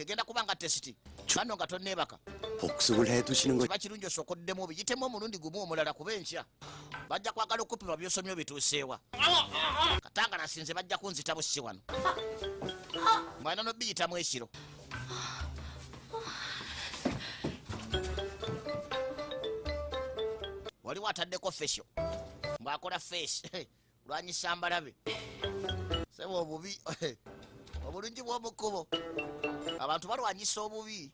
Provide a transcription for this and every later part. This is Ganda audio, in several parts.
kegenda kubanga testi bano nga tonneebaka 복습을 해두시는 거 kiba kirungi osokoddemu biyitemu omulundi gumu omulala kuba enkya bajja kwagala okupima byosomyo bituuseewa katanga nasinze bajja kunzita busi wano mwana nobiyitamu ekiro waliwo ataddeko fesho mbwakola fesi lwanyisa mbalabe seba obubi obulungi bw'omukubo abantu balwanyisa obubi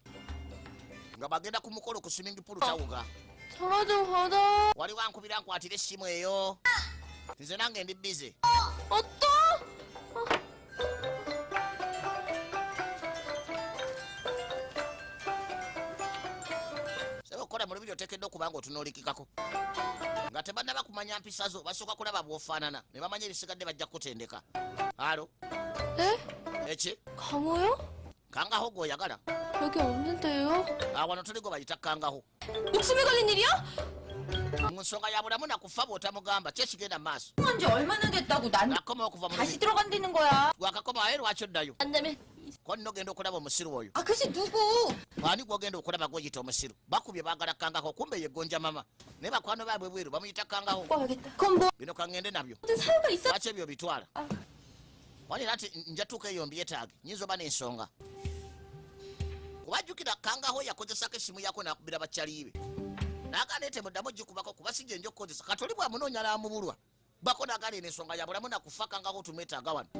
nga bagenda ku mukolo ku swimming pool tawuga 전화 좀 받아. waliwo ankubira nkwatira essimu eyo nze nange ndi bize 또? seba okukola mu lubiri otekedde okuba nga otunoolikikako nga tebannaba kumanya mpisa zo basooka kulaba bw'ofaanana ne bamanya ebisigadde bajja kutendeka alo 네? eki 강호요? kangaho gw'oyagala 여기 없는데요? wano tuligo bayita kangaho 목숨이 걸린 일이야? mu nsonga ya bulamu nakufa bw'otamugamba ki ekigenda mu maaso 한 지 얼마나 됐다고 난 nakoma okuva mu 다시 lubiri 들어간다는 거야. gwakakoma aye lwaki oddayo 안 되면 ko nno ogenda okulaba omusiru oyo 아, 글쎄 누구? ani gwogenda okulaba gweyita omusiru bakubye baagala kangaho kumbe ye gonja mama naye bakwano baabwe bweru bamuyita kangaho 꺼야겠다. 그럼 뭐 bino kaŋŋende nabyo 모든 사유가 있어? lwaki ebyo bitwala wanira nti njatuuka eyo mbyetaage nyinza oba n'ensonga kubajjukira kangaho yakozesako essimu yako nakubira bakyaliibe naagala ete muddamu gikubako kuba si gyenja okukozesa katoli bwamunoonya namubulwa bako naagala eno ensonga ya bulamu nakufa kangaho tumwetaaga wano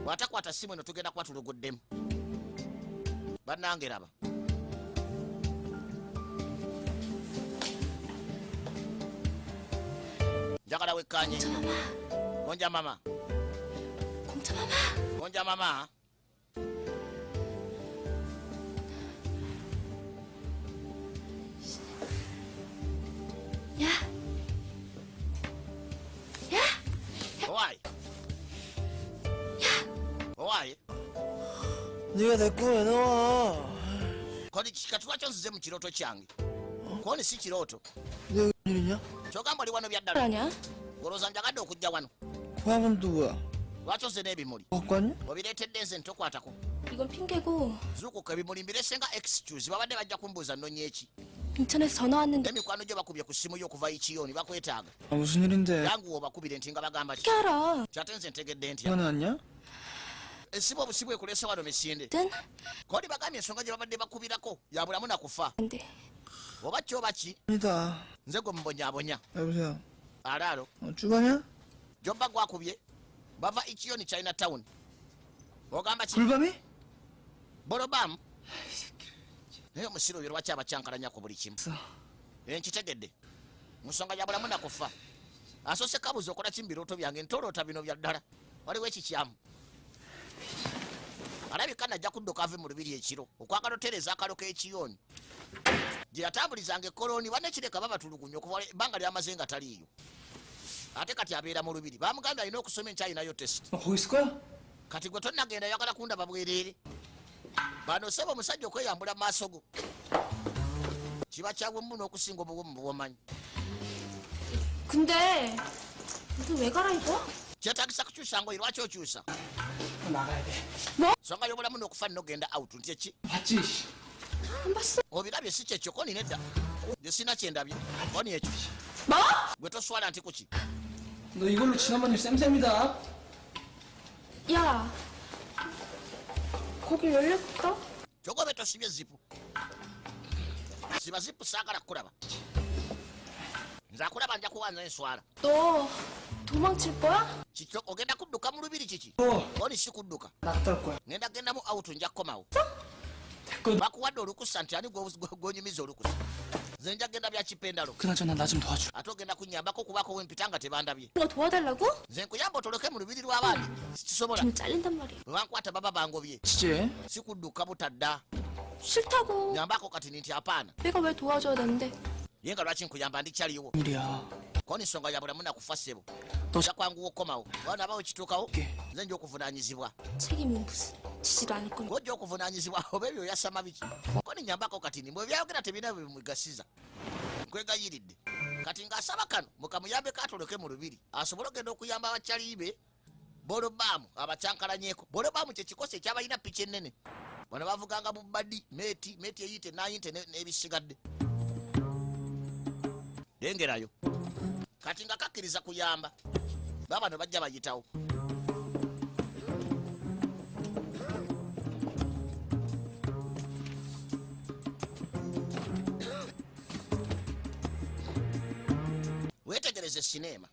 bw'atakwata ssimu eno tugenda kuba tuluguddemu bannange raba njagala wekkanye gonja mama 공자마마. gonja mama 야. 야. owaye owaye 네가 내 꿈에 나와 kodi kikatuba kyonzize mu kirooto kyange koni si kirooto 내가 일이냐? kyogamba oli wano byaddala 아니야? olowooza njagadde okujja wano 구하면 누구야? lwaki ozze n'ebimuli ጓ관이? obireetedde nze ntokwatako 이건 핑계고 zuukuka ebimuli mbiresenga excuse babadde bajja kumbuuza nnonye eki 인천에서 전화 왔는데 n'emikwano gyo bakubye ku ssimu yo okuva ikiyoni bakwetaaga 아 무슨 일인데? yanguwa obakubire nti nga bagamba 어떻게 알아? kyate nze ntegedde ntya 전화 왔냐? essimu obusibu ekulese wano misinde 든 kodi bagambye ensonga gye babadde bakubirako ya bulamu nakufa 안돼. oba kyoba ki 아니다 nze gwe mubonyaabonya 여보세요 alaalo 주가냐? gyobba gwakubye bava ikiyoni china town ogamba ki 굴밤이? bolobamu naye omusiro oyo lwaki abakyankalanyako buli kimu enkitegedde mu nsonga ya bulamu nakufa asoose kabuzi okola ki mbirooto byange ntoloota bino bya ddala waliwo ekikyamu alabika najja kudduka ave mu lubiri ekiro okwagala otereeza akalo k'ekiyoni gye yatambulizanga ekoloni banekireka babatulugunya okuva ebbanga lyamaze nga taliiyo ate kati abeera mu lubiri bamugambye alina okusoma enkyalinayo test 너 거기 있을 거야? kati gwe tonnagenda yagala kundaba bwereere bano seba omusajja okweyambula mu maaso go kiba kyabwemu n'okusinga obuwomu bwomanyi 근데 너 왜 갈아입어? kyetagisa kukyusa ngoye lwaki okyusa 나가야 돼 nsonga y'obulamu n'okufa nnogenda out nti eki 봤지? 안 봤어. obirabye si kyekyo koni nedda nze sina kyendabye koni ekyo 뭐? gwe toswala nti kuki 너 이걸로 지난번 일 쌤쌤이다 야. 거기 열렸다. kyogobe tosibye zipu siba zipu saagala kukulaba nze akulaba nja kuwanza enswala 너 도망칠 거야? kikyo ogenda kudduka mu lubiri kiki 어 koni si kudduka 낙떨 거야 ngenda gendamu out nja kukomawo 됐거든 bakuwadde olukusa nti ani gwonyumiza olukusa nze nja genda bya kipendalo 그나저나 나 좀 도와줘 ate ogenda kunyambako kubako wempita nga tebandabye 너 도와달라고? nze nkuyamba otoloke mu lubiri lw'abaandi sikisobola 좀 잘린단 말이야. bwe bankwata baba bangobye 지지? si kudduka butadda 싫다고. nyambako kati nti apaana 내가 왜 도와줘야 되는데? ye nga lwaki nkuyamba ndikyaliwo 일이야 koni nsonga ya bulamu nakufa ssebo 너 oja kwanguwa okukomawo baana bawe kituukawo 오케이 nze nja okuvunanyizibwa 책임은 무슨 지지도 않을 거니. ng'ojja okuvunanyizibwa oba ebyo oyasama biki koni nyambako kati nimwe byayogera tebina bimugasiza nkwegayiridde kati ng'asaba kano mukamuyambeko atoloke mu lubiri asobole ogenda okuyamba abakyaliibe bolobamu abakyankalanyeko bolobamu kyekikosi ekyabalina piki ennene bano bavuganga bubadi meti eyite nayinte n'ebisigadde lengerayo kati nga kakkiriza kuyamba babano bajja bayitawo wetegereze sinema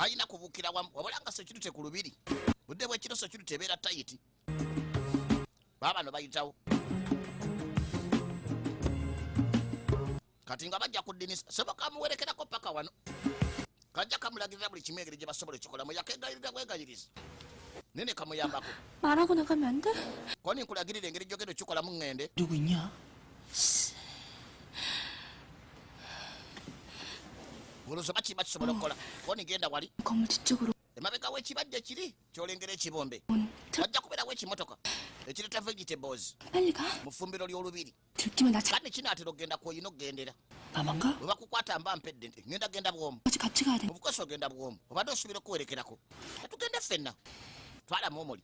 balina kubukira wamu wabalanga security ku lubiri budde bwekiro security ebeera tayiti babano bayitawo kati nga bajja kudinisa sebo kamuwerekerako paka wano kajja kamulagirira buli kimu engeri gye basobola ekikolamu yakegayirira bwegayiriza nene kamuyambako 말하고 나가면 안 돼? koni nkulagirira engeri gyogenda okikolamu ŋŋende 누구 있냐? buluzo bakiba kisobola okukola koni genda wali 건물 뒤쪽으로 emabega w'ekibajja kiri kyolengera ekibombe 온 트럭 wajja kubeerawo ekimotoka ekireta vegetables 빨리 가. mu ffumbiro ly'olubiri 들키면 나 kandi kinaatera okgenda kwoyina okgendera 나만가? bwe bakukwata mba mpedde ngenda genda bwomu 같이 가야 돼. mu bukosi ogenda bwomu obadde osuubira okuwerekerako katugende ffenna twalamu omuli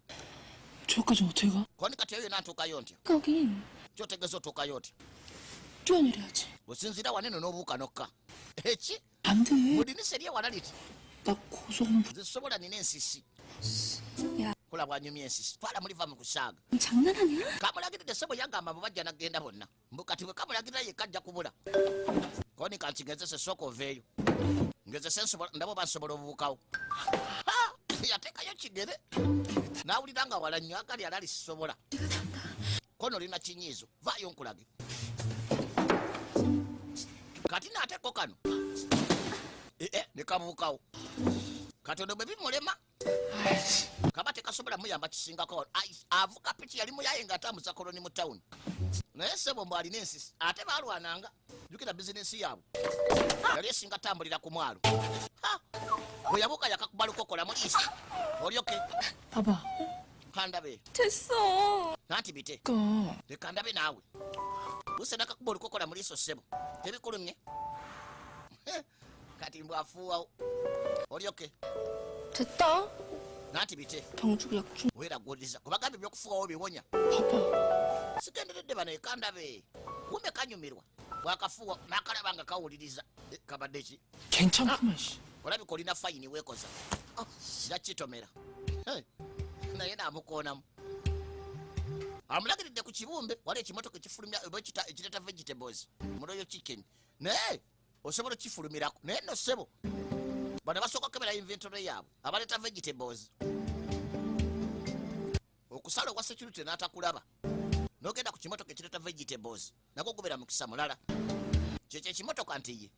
저까지 어떻게 가? koni kati eyo yona ntuukayo ntya 거긴 kyotegeeza otuukayo otya 뛰어내려야지. osinzira waneno n'obuuka nokka eki 안 돼. mudinisa eryewala liti 나 고소하면 nze sobola nina ensisi 야, kola bwanyumya ensisi twala muliva mu kusaaga 장난하냐? kamulagiridde sebo yagamba mbu bajja nagenda bonna mbu kati bwe kamulagirira yekka ajja kubula koni kanti ngezese sooka oveeyo ngezese ndabo bansobola obuukawo yateekayo kigere nawulira nga wala nnyo agali ala lisobola kono olina kinyiizo vaayo nkulage kati naateeko kano nekabuukawo katono bwe bimulema kaba tekasobola muyamba kisingako avuka piki yali muyaye ng'atambuza koloni mu tawuni naye sebo mbu alina ensisi ate balwananga jukira bizinesi yaabwe yali esinga tambulira ku mwalo bwe yabuuka yakakuba lukokola mu liisi olyoke 봐봐. kandabe 됐어. nanti bite 꺼. leka ndabe naawe usena kakuba olukokola mu liiso sebo tebikulumye kati mbw afuuwawo olyoke 됐다. nanti bite 병주고 약중. weeraguliriza kubagamba ebyokufuuwawo biwonya 봐봐. sigenderedde bano ekandabe kumbe kanyumirwa bwakafuuwa nakalaba nga kawuliriza kabadde ki 괜찮구만 씨. olabika olina fayini weekoza yakitomera naye naamukoonamu amulagiridde ku kibumbe wali ekimotoka ekifulumya ekireta vegetables muloyo chicken naye osobola okifulumirako naye no ssebo bano basooka kukebera inventory yaabwe abaleeta vegetables okusala owa security n'atakulaba n'ogenda ku kimotoka ekireta vegetables nagwo gubeera mukisa mulala kyekyo ekimotoka nti ye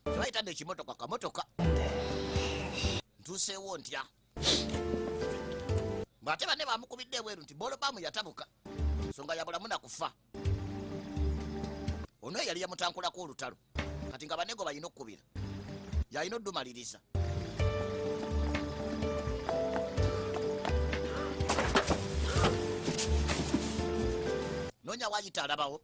tebayitadde ekimotoka kamotoka ntuuseewo ntya ng'ate banne bamukubidde ebweru nti bolobamu yatabuka nsonga yabulamu nakufa ono yali yamutankulako olutalo kati nga bannego balina okkubira yalina oddumaliriza noonya waayita alabawo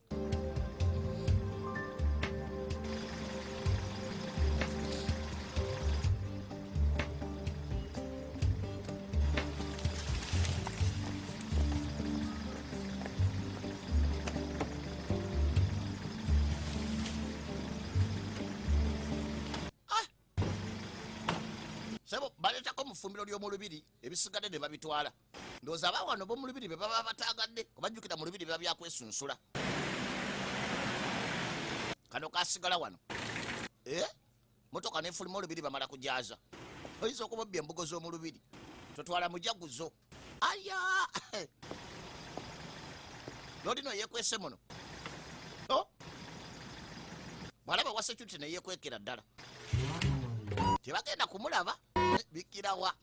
sebo baleetako mu ffumbiro ly'omulubiri ebisigadde ne babitwala ndowooza abawano b'omulubiri be baba bataagadde obajjukira mu lubiri biba byakwesunsula kano kasigala wano motoka nefuluma olubiri bamala kujaaza oyinza okuba obbya embugo z'omu lubiri totwala mujaguzo aya lolino yeekwese muno bwalaba wa security neyeekwekera ddala tebagenda kumulaba bikirawa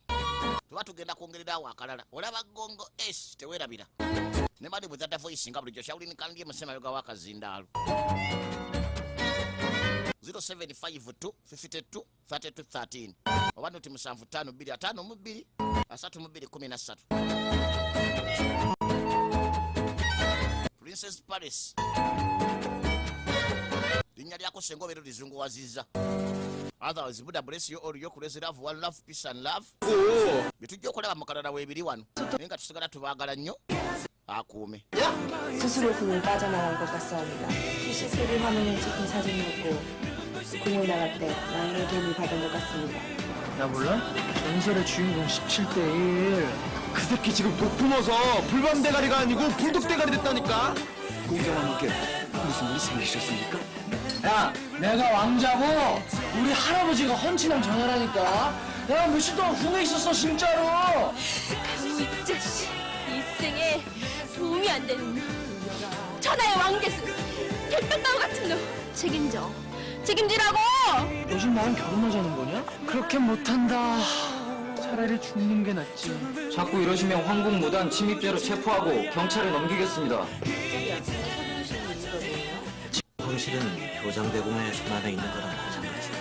tuba tugenda kwongererawo akalala olaba gongo s tewerabira ne mali bwezadda voice nga bulijjo kyawulinikandye musemayoga wakazindaalo 0752523213 oba noti 7522 3213 Princess Paris linnya lyako senga obeera lizunguwaziza Otherwise, Buddha bless you all. Yokulezi love, one love, peace and love. Bitujja okulaba mu Kanada weebiri wano. Naye nga tusigala tubaagala nnyo. akuume. 스스로 궁을 빠져나간 것 같사옵니다. CCTV 화면에 찍힌 사진을 보고 궁을 나갈 때 나의 도움을 받은 것 같습니다. 야 몰라? 전설의 주인공 17대 1. 그 새끼 지금 독 품어서 불밤 대가리가 아니고 불독 대가리 됐다니까. 공경왕께 무슨 일이 생기셨습니까? 야, 내가 왕자고 우리 할아버지가 헌친한 전화라니까. 내가 며칠 동안 궁에 있었어 진짜로. 이 자식, 이 생에 도움이 안 되는 놈. 천하의 왕개수, 개떡가루 같은 놈. 책임지라고! 너 지금 나랑 결혼하자는 거냐? 그렇게 못한다. 차라리 죽는 게 낫지. 자꾸 이러시면 황궁무단 침입죄로 체포하고 경찰에 넘기겠습니다. 황실은 교장대공의 손안에 있는 거랑 마찬가지다.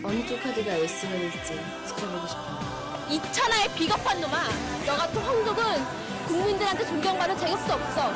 어느 쪽 카드가 S가 될지 지켜보고 싶어. 이 천하의 비겁한 놈아! 너 같은 황족은 국민들한테 존경받을 자격도 없어.